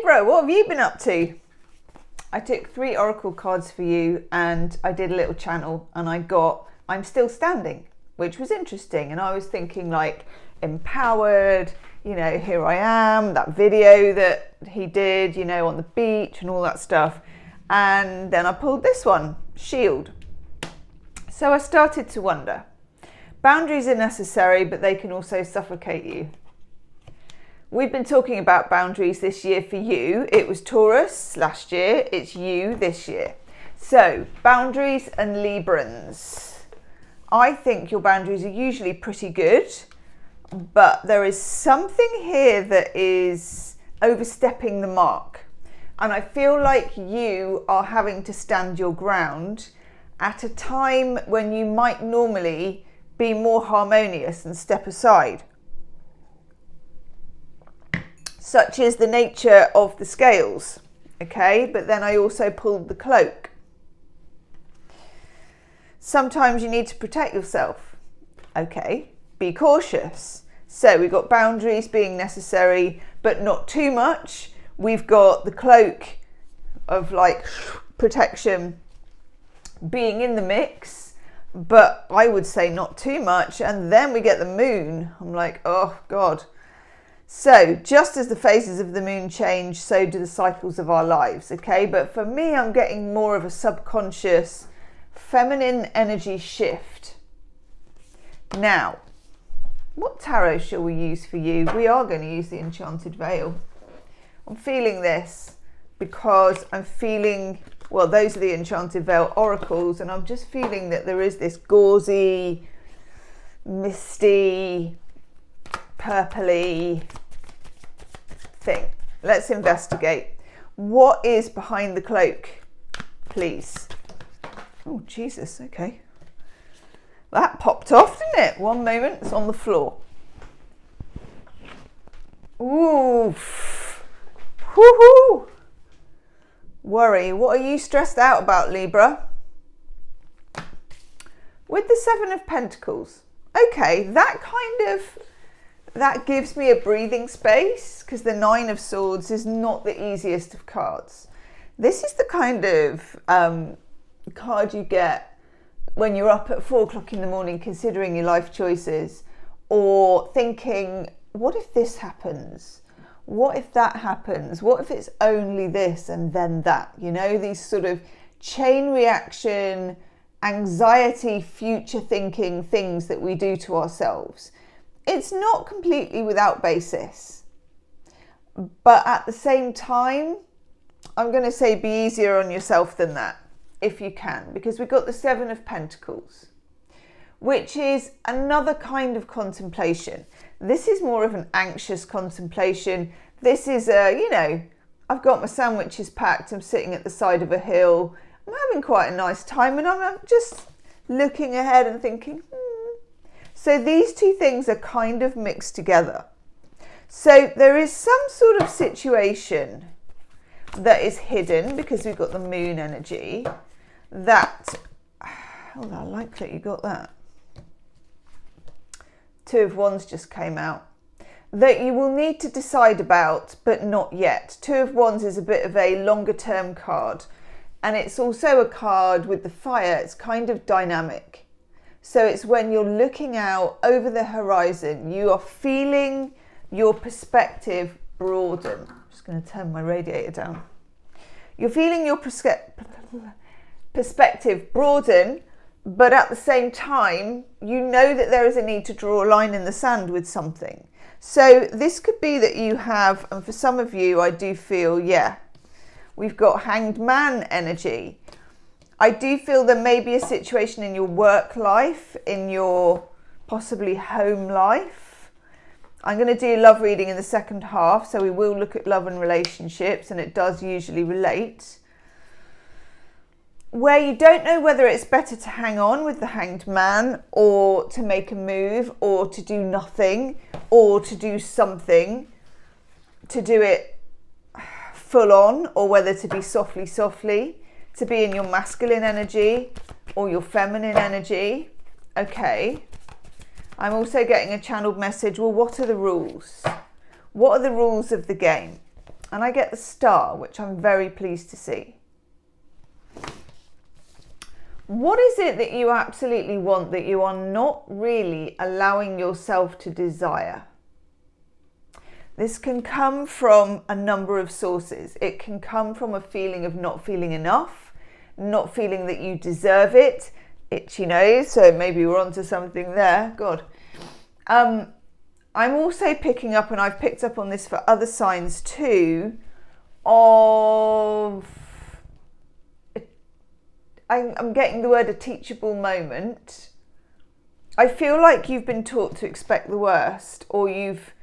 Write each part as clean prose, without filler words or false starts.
Libra, what have you been up to? I took 3 oracle cards for you and I did a little channel and I got I'm still standing, which was interesting. And I was thinking like empowered, you know, here I am, that video that he did, you know, on the beach and all that stuff. And then I pulled this one, shield. So I started to wonder, boundaries are necessary, but they can also suffocate you. We've been talking about boundaries this year for you. It was Taurus last year, it's you this year. So boundaries and Librans. I think your boundaries are usually pretty good, but there is something here that is overstepping the mark. And I feel like you are having to stand your ground at a time when you might normally be more harmonious and step aside. Such is the nature of the scales, okay? But then I also pulled the cloak. Sometimes you need to protect yourself, okay? Be cautious. So we've got boundaries being necessary, but not too much. We've got the cloak of like protection being in the mix, but I would say not too much. And then we get the moon. I'm like, oh God. So just as the phases of the moon change, so do the cycles of our lives, okay? But for me, I'm getting more of a subconscious feminine energy shift. Now, what tarot shall we use for you? We are going to use the Enchanted Veil. I'm feeling this because I'm feeling, well, those are the Enchanted Veil oracles, and I'm just feeling that there is this gauzy, misty, purpley thing. Let's investigate. What is behind the cloak, please? Oh, Jesus, okay. That popped off, didn't it? One moment, it's on the floor. Ooh. Woohoo! Worry. What are you stressed out about, Libra? With the 7 of Pentacles. Okay, that gives me a breathing space, because the 9 of Swords is not the easiest of cards. This is the kind of card you get when you're up at 4 o'clock in the morning considering your life choices, or thinking, what if this happens? What if that happens? What if it's only this and then that? You know, these sort of chain reaction, anxiety, future thinking things that we do to ourselves. It's not completely without basis. But at the same time, I'm going to say be easier on yourself than that, if you can, because we've got the 7 of Pentacles, which is another kind of contemplation. This is more of an anxious contemplation. This is you know, I've got my sandwiches packed, I'm sitting at the side of a hill, I'm having quite a nice time, and I'm just looking ahead and thinking, So these two things are kind of mixed together. So there is some sort of situation that is hidden, because we've got the moon energy, that, oh, I like that you got that. 2 of Wands just came out, that you will need to decide about, but not yet. 2 of Wands is a bit of a longer term card, and it's also a card with the fire. It's kind of dynamic. So it's when you're looking out over the horizon, you are feeling your perspective broaden. I'm just going to turn my radiator down. You're feeling your perspective broaden, but at the same time, you know that there is a need to draw a line in the sand with something. So this could be that you have, and for some of you, I do feel, yeah, we've got Hanged Man energy. I do feel there may be a situation in your work life, in your possibly home life. I'm going to do love reading in the second half, so we will look at love and relationships, and it does usually relate. Where you don't know whether it's better to hang on with the Hanged Man, or to make a move, or to do nothing, or to do something, to do it full on, or whether to be softly, to be in your masculine energy or your feminine energy. Okay. I'm also getting a channeled message. Well, what are the rules? What are the rules of the game? And I get the Star, which I'm very pleased to see. What is it that you absolutely want that you are not really allowing yourself to desire? This can come from a number of sources. It can come from a feeling of not feeling enough, not feeling that you deserve it, itchy nose, so maybe we're onto something there. God. I'm also picking up, and I've picked up on this for other signs too, of, I'm getting the word a teachable moment. I feel like you've been taught to expect the worst, or you've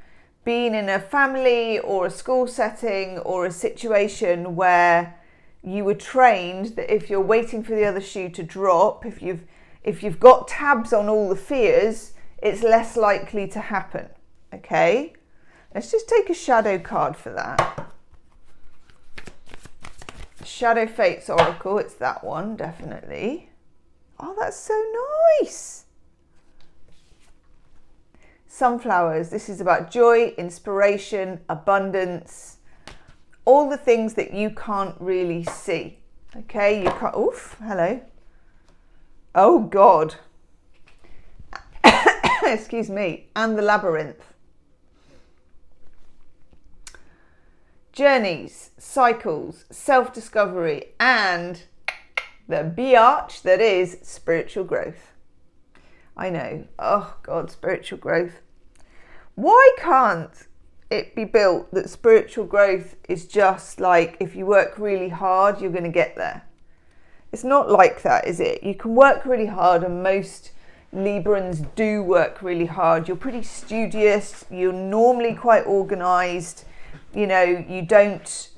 been in a family or a school setting or a situation where you were trained that if you're waiting for the other shoe to drop, if you've got tabs on all the fears, it's less likely to happen. Okay, let's just take a shadow card for that. Shadow Fates Oracle, it's that one, definitely. Oh, that's so nice. Sunflowers, this is about joy, inspiration, abundance, all the things that you can't really see. Okay, you can't, oof, hello. Oh God. Excuse me, and the Labyrinth. Journeys, cycles, self-discovery, and the biatch that is spiritual growth. I know, oh God, spiritual growth. Why can't it be built that spiritual growth is just like if you work really hard, you're going to get there? It's not like that, is it? You can work really hard, and most Librans do work really hard. You're pretty studious, you're normally quite organised. You know, you don't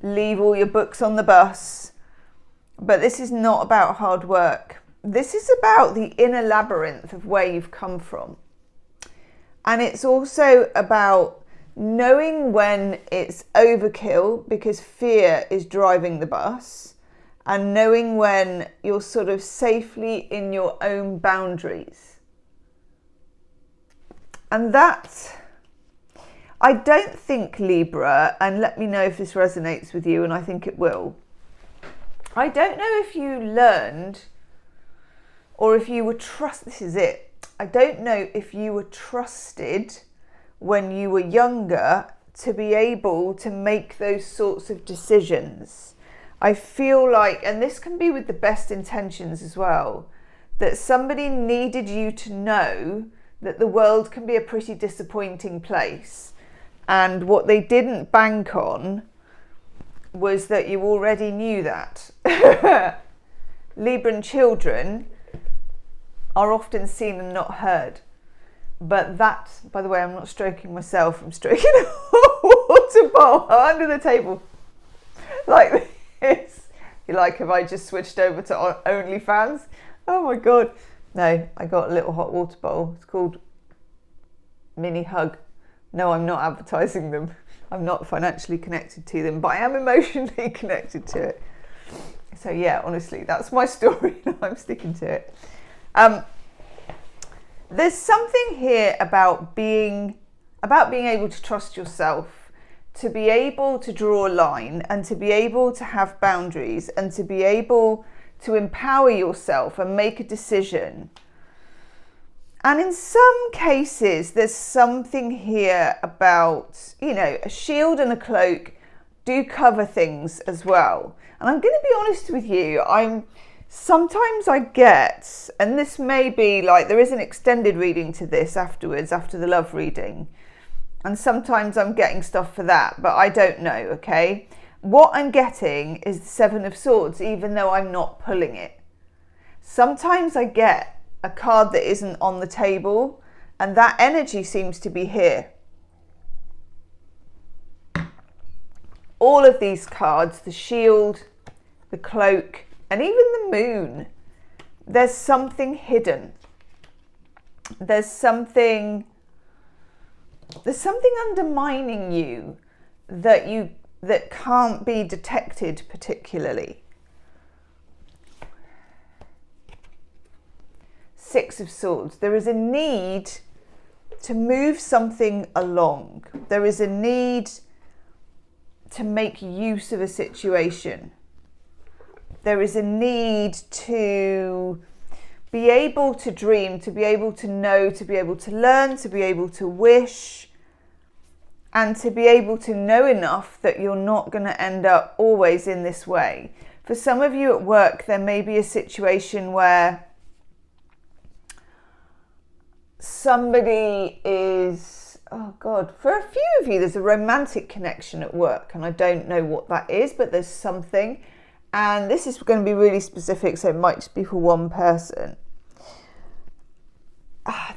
leave all your books on the bus. But this is not about hard work. This is about the inner labyrinth of where you've come from. And it's also about knowing when it's overkill because fear is driving the bus, and knowing when you're sort of safely in your own boundaries. And that, I don't think, Libra, and let me know if this resonates with you, and I think it will. I don't know if you learned or if you were this is it. I don't know if you were trusted when you were younger to be able to make those sorts of decisions. I feel like, and this can be with the best intentions as well, that somebody needed you to know that the world can be a pretty disappointing place. And what they didn't bank on was that you already knew that. Libran children are often seen and not heard. But that, by the way, I'm not stroking myself, I'm stroking a water bowl under the table. Like this. You're like, have I just switched over to OnlyFans? Oh my God. No, I got a little hot water bowl. It's called Mini Hug. No, I'm not advertising them. I'm not financially connected to them, but I am emotionally connected to it. So yeah, honestly, that's my story and I'm sticking to it. There's something here about being able to trust yourself, to be able to draw a line and to be able to have boundaries and to be able to empower yourself and make a decision. And in some cases, there's something here about, you know, a shield and a cloak do cover things as well. And I'm going to be honest with you, sometimes I get, and this may be like, there is an extended reading to this afterwards, after the love reading. And sometimes I'm getting stuff for that, but I don't know, okay? What I'm getting is the Seven of Swords, even though I'm not pulling it. Sometimes I get a card that isn't on the table, and that energy seems to be here. All of these cards, the shield, the cloak, and even the moon, there's something hidden. There's something undermining you that can't be detected particularly. Six of Swords. There is a need to move something along. There is a need to make use of a situation. There is a need to be able to dream, to be able to know, to be able to learn, to be able to wish, and to be able to know enough that you're not going to end up always in this way. For some of you at work, there may be a situation where somebody is, oh God, for a few of you, there's a romantic connection at work, and I don't know what that is, but there's something. And this is going to be really specific, so it might just be for one person.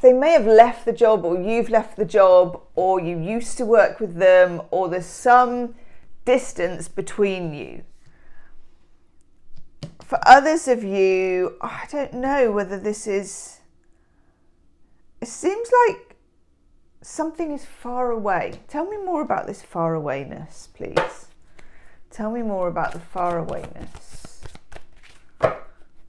They may have left the job, or you've left the job, or you used to work with them, or there's some distance between you. For others of you, I don't know whether this is, it seems like something is far away. Tell me more about this far awayness, please. Tell me more about the far awayness.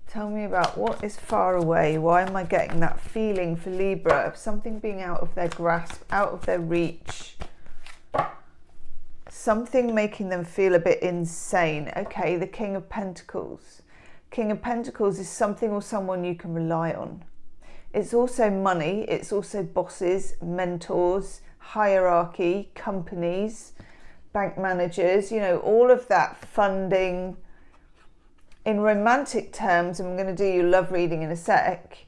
Tell me about what is far away. Why am I getting that feeling for Libra of something being out of their grasp, out of their reach? Something making them feel a bit insane. Okay, the King of Pentacles. King of Pentacles is something or someone you can rely on. It's also money. It's also bosses, mentors, hierarchy, companies, bank managers, you know, all of that funding. In romantic terms, and I'm going to do your love reading in a sec,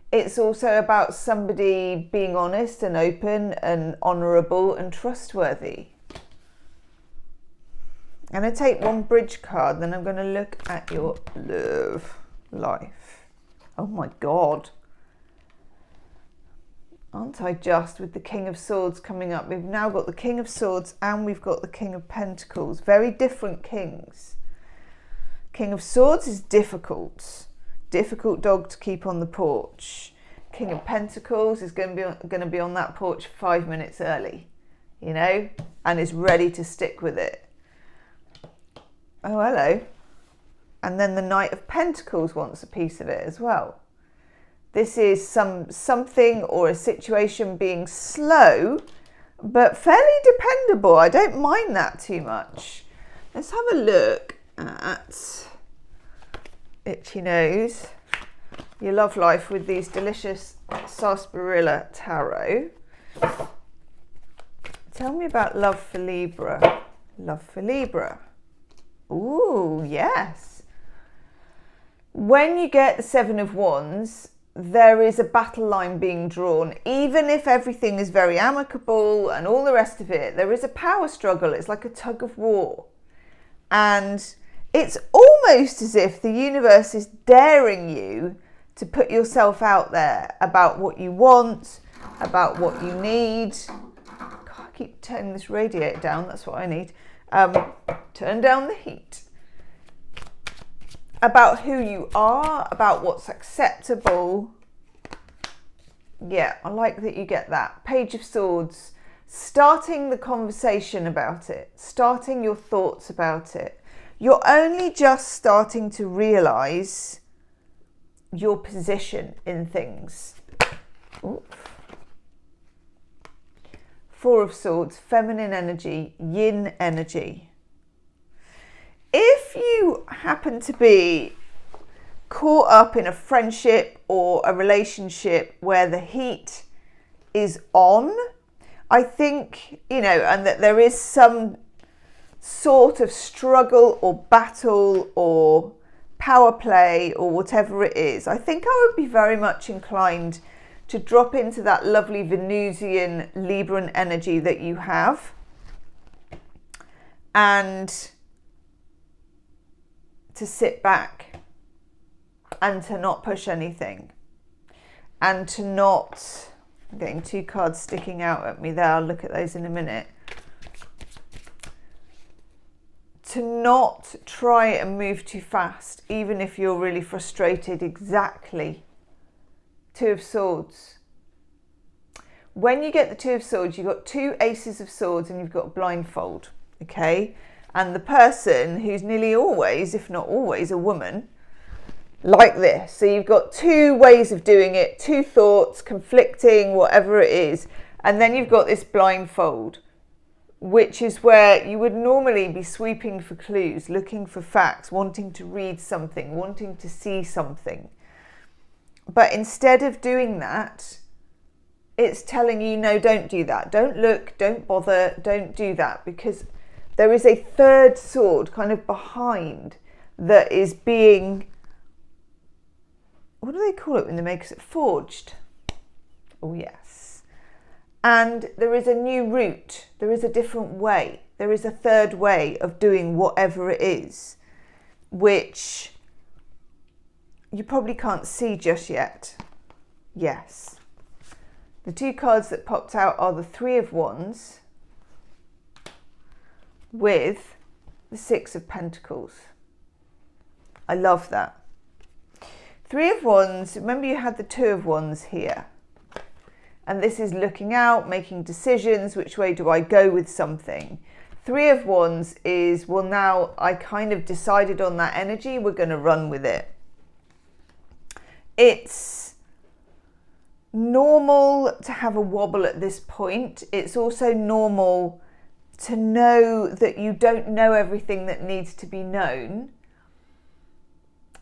it's also about somebody being honest and open and honourable and trustworthy. I'm going to take one bridge card, then I'm going to look at your love life. Oh my God. Aren't I just, with the King of Swords coming up? We've now got the King of Swords and we've got the King of Pentacles. Very different kings. King of Swords is difficult. Difficult dog to keep on the porch. King of Pentacles is going to be on that porch 5 minutes early, you know, and is ready to stick with it. Oh, hello. And then the Knight of Pentacles wants a piece of it as well. This is something or a situation being slow, but fairly dependable. I don't mind that too much. Let's have a look at Itchy Nose, your love life with these delicious sarsaparilla tarot. Tell me about love for Libra. Love for Libra. Ooh, yes. When you get the Seven of Wands, there is a battle line being drawn. Even if everything is very amicable and all the rest of it, there is a power struggle. It's like a tug of war. And it's almost as if the universe is daring you to put yourself out there about what you want, about what you need. God, I keep turning this radiator down. That's what I need. Turn down the heat. About who you are, about what's acceptable. Yeah, I like that you get that. Page of Swords. Starting the conversation about it. Starting your thoughts about it. You're only just starting to realise your position in things. Oof. Four of Swords, feminine energy, yin energy. If you happen to be caught up in a friendship or a relationship where the heat is on, I think, you know, and that there is some sort of struggle or battle or power play or whatever it is, I think I would be very much inclined to drop into that lovely Venusian Libran energy that you have and to sit back and to not push anything and to not, I'm getting two cards sticking out at me there, I'll look at those in a minute, to not try and move too fast, even if you're really frustrated. Exactly. Two of Swords. When you get the Two of Swords, you've got two Aces of Swords and you've got a blindfold, okay? And the person who's nearly always, if not always, a woman, like this. So you've got two ways of doing it, two thoughts, conflicting, whatever it is. And then you've got this blindfold. which is where you would normally be sweeping for clues, looking for facts, wanting to read something, wanting to see something. But instead of doing that, it's telling you, no, don't do that. Don't look, don't bother, don't do that, because there is a third sword kind of behind that is being, what do they call it when they make it? Forged. Oh, yes. And there is a new route. There is a different way. There is a third way of doing whatever it is, which you probably can't see just yet. Yes. The two cards that popped out are the Three of Wands with the Six of Pentacles. I love that. Three of Wands, remember you had the Two of Wands here. And this is looking out, making decisions, which way do I go with something. Three of Wands is, well, now I kind of decided on that energy, we're going to run with it. It's normal to have a wobble at this point. It's also normal to know that you don't know everything that needs to be known.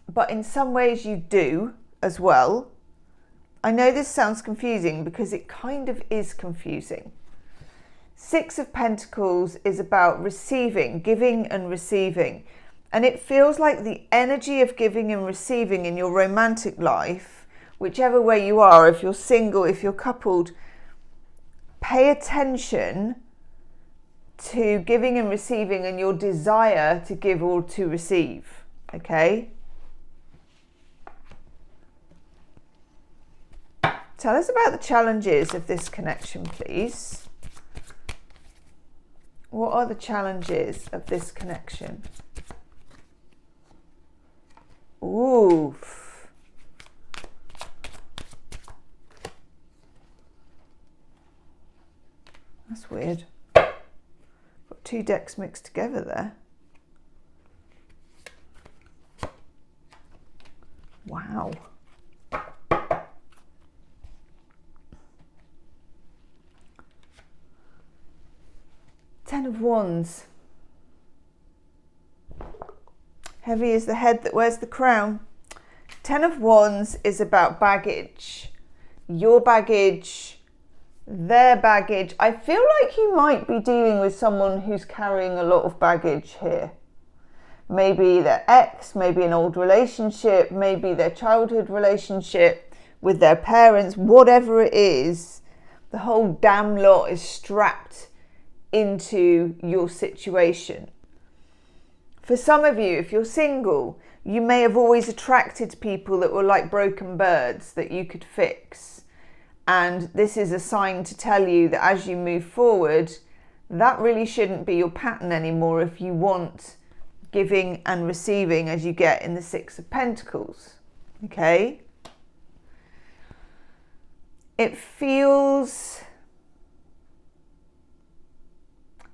But in some ways you do as well. I know this sounds confusing because it kind of is confusing. Six of Pentacles is about receiving, giving and receiving. And it feels like the energy of giving and receiving in your romantic life, whichever way you are, if you're single, if you're coupled, pay attention to giving and receiving and your desire to give or to receive. Okay? Tell us about the challenges of this connection, please. What are the challenges of this connection? Oof. That's weird. Got two decks mixed together there. Wow. Ten of Wands. Heavy is the head that wears the crown. Ten of Wands is about baggage. Your baggage, their baggage. I feel like you might be dealing with someone who's carrying a lot of baggage here. Maybe their ex, maybe an old relationship, maybe their childhood relationship with their parents, whatever it is, the whole damn lot is strapped into your situation. For some of you, if you're single, you may have always attracted people that were like broken birds that you could fix. And this is a sign to tell you that as you move forward, that really shouldn't be your pattern anymore if you want giving and receiving as you get in the Six of Pentacles. Okay? It feels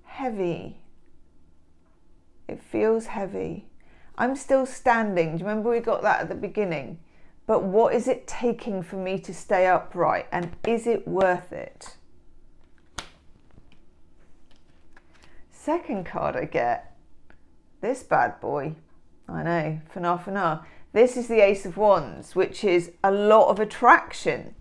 heavy. It feels heavy. I'm still standing. Do you remember we got that at the beginning? But what is it taking for me to stay upright? And is it worth it? Second card I get. This bad boy. I know. Fana. This is the Ace of Wands, which is a lot of attraction.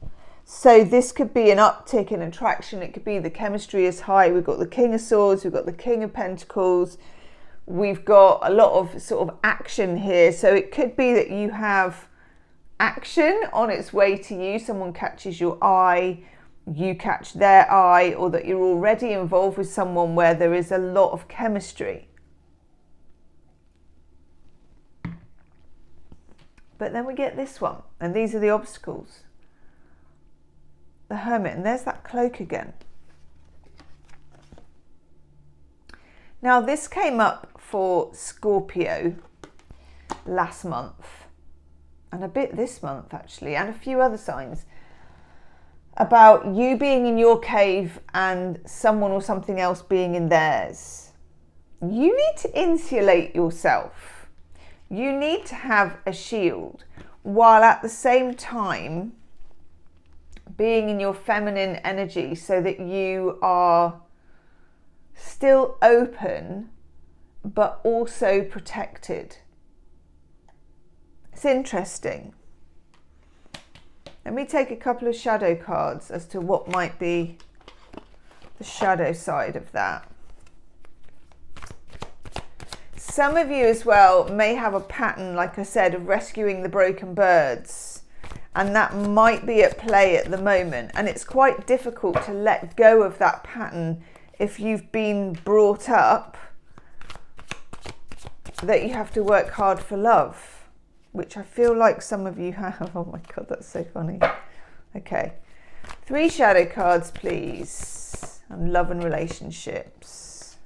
So this could be an uptick in attraction. It could be the chemistry is high. We've got the King of Swords. We've got the King of Pentacles. We've got a lot of sort of action here. So it could be that you have action on its way to you. Someone catches your eye, you catch their eye, or that you're already involved with someone where there is a lot of chemistry. But then we get this one, and these are the obstacles. The Hermit, and there's that cloak again. Now this came up for Scorpio last month, and a bit this month actually, and a few other signs, about you being in your cave and someone or something else being in theirs. You need to insulate yourself. You need to have a shield, while at the same time being in your feminine energy, so that you are still open, but also protected. It's interesting. Let me take a couple of shadow cards as to what might be the shadow side of that. Some of you as well may have a pattern, like I said, of rescuing the broken birds, and that might be at play at the moment, and it's quite difficult to let go of that pattern if you've been brought up that you have to work hard for love, which I feel like some of you have. Oh my God, that's so funny. Okay, 3 shadow cards, please, on love and relationships.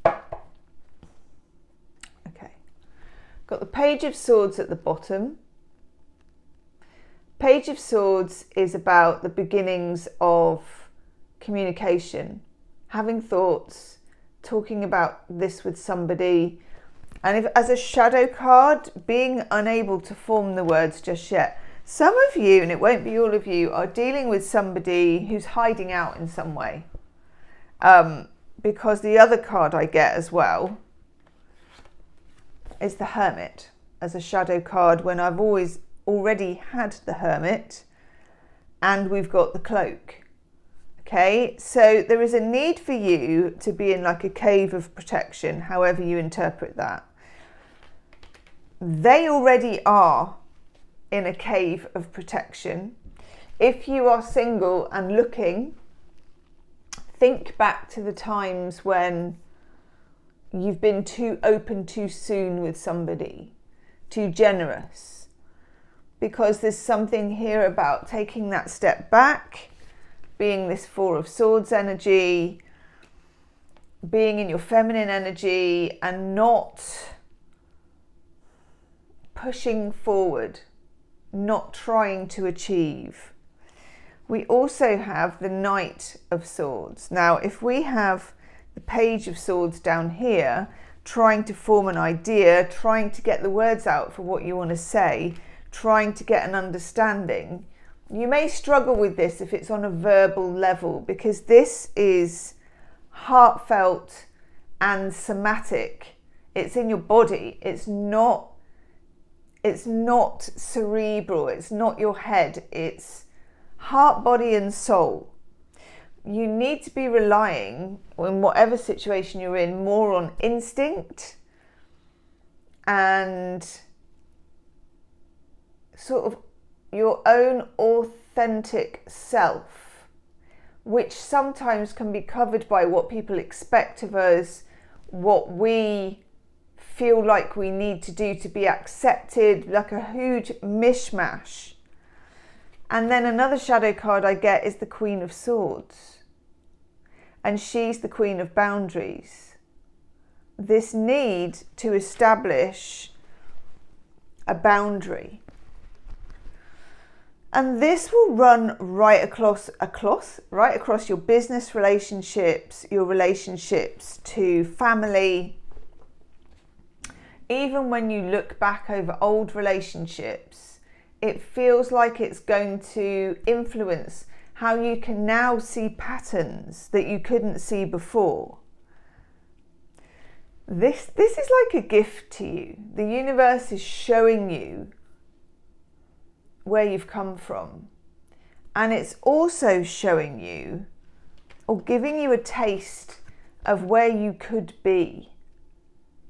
Okay, got the Page of Swords at the bottom. Page of Swords is about the beginnings of communication, having thoughts, talking about this with somebody, and if as a shadow card, being unable to form the words just yet. Some of you, and it won't be all of you, are dealing with somebody who's hiding out in some way, because the other card I get as well is the Hermit as a shadow card, when I've already had the Hermit and we've got the Cloak. Okay, so there is a need for you to be in like a cave of protection, however you interpret that. They already are in a cave of protection. If you are single and looking, think back to the times when you've been too open too soon with somebody, too generous, because there's something here about taking that step back, being this 4 of Swords energy, being in your feminine energy and not pushing forward, not trying to achieve. We also have the Knight of Swords. Now, if we have the Page of Swords down here, trying to form an idea, trying to get the words out for what you want to say, trying to get an understanding, you may struggle with this if it's on a verbal level, because this is heartfelt and somatic. It's in your body. It's not cerebral. It's not your head. It's heart, body and soul. You need to be relying, in whatever situation you're in, more on instinct and sort of your own authentic self, which sometimes can be covered by what people expect of us, what we feel like we need to do to be accepted, like a huge mishmash. And then another shadow card I get is the Queen of Swords, and she's the Queen of Boundaries. This need to establish a boundary. And this will run right across your business relationships, your relationships to family. Even when you look back over old relationships, it feels like it's going to influence how you can now see patterns that you couldn't see before. This is like a gift to you. The universe is showing you where you've come from, and it's also showing you or giving you a taste of where you could be,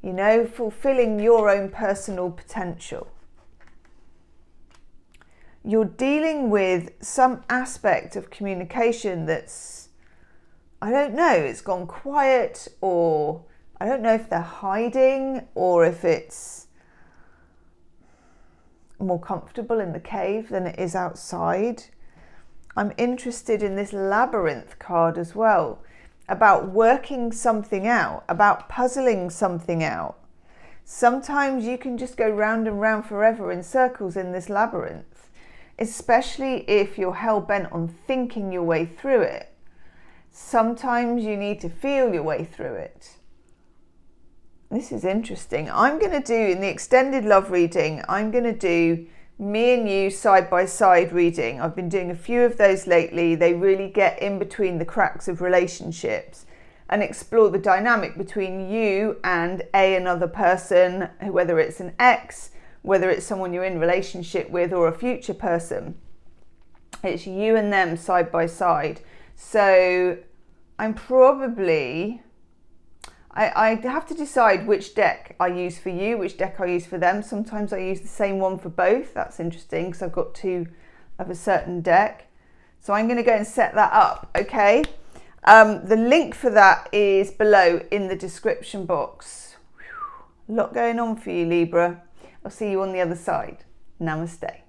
you know, fulfilling your own personal potential. You're dealing with some aspect of communication that's, I don't know, it's gone quiet, or I don't know if they're hiding or if it's more comfortable in the cave than it is outside. I'm interested in this Labyrinth card as well, about working something out, about puzzling something out. Sometimes you can just go round and round forever in circles in this labyrinth, especially if you're hell-bent on thinking your way through it. Sometimes you need to feel your way through it. This is interesting. I'm going to do, in the extended love reading, I'm going to do me and you side by side reading. I've been doing a few of those lately. They really get in between the cracks of relationships. and explore the dynamic between you and another person, whether it's an ex, whether it's someone you're in relationship with, or a future person. It's you and them side by side. So I'm probably, I have to decide which deck I use for you, which deck I use for them. Sometimes I use the same one for both. That's interesting because I've got two of a certain deck. So I'm going to go and set that up, okay? The link for that is below in the description box. Whew. A lot going on for you, Libra. I'll see you on the other side. Namaste.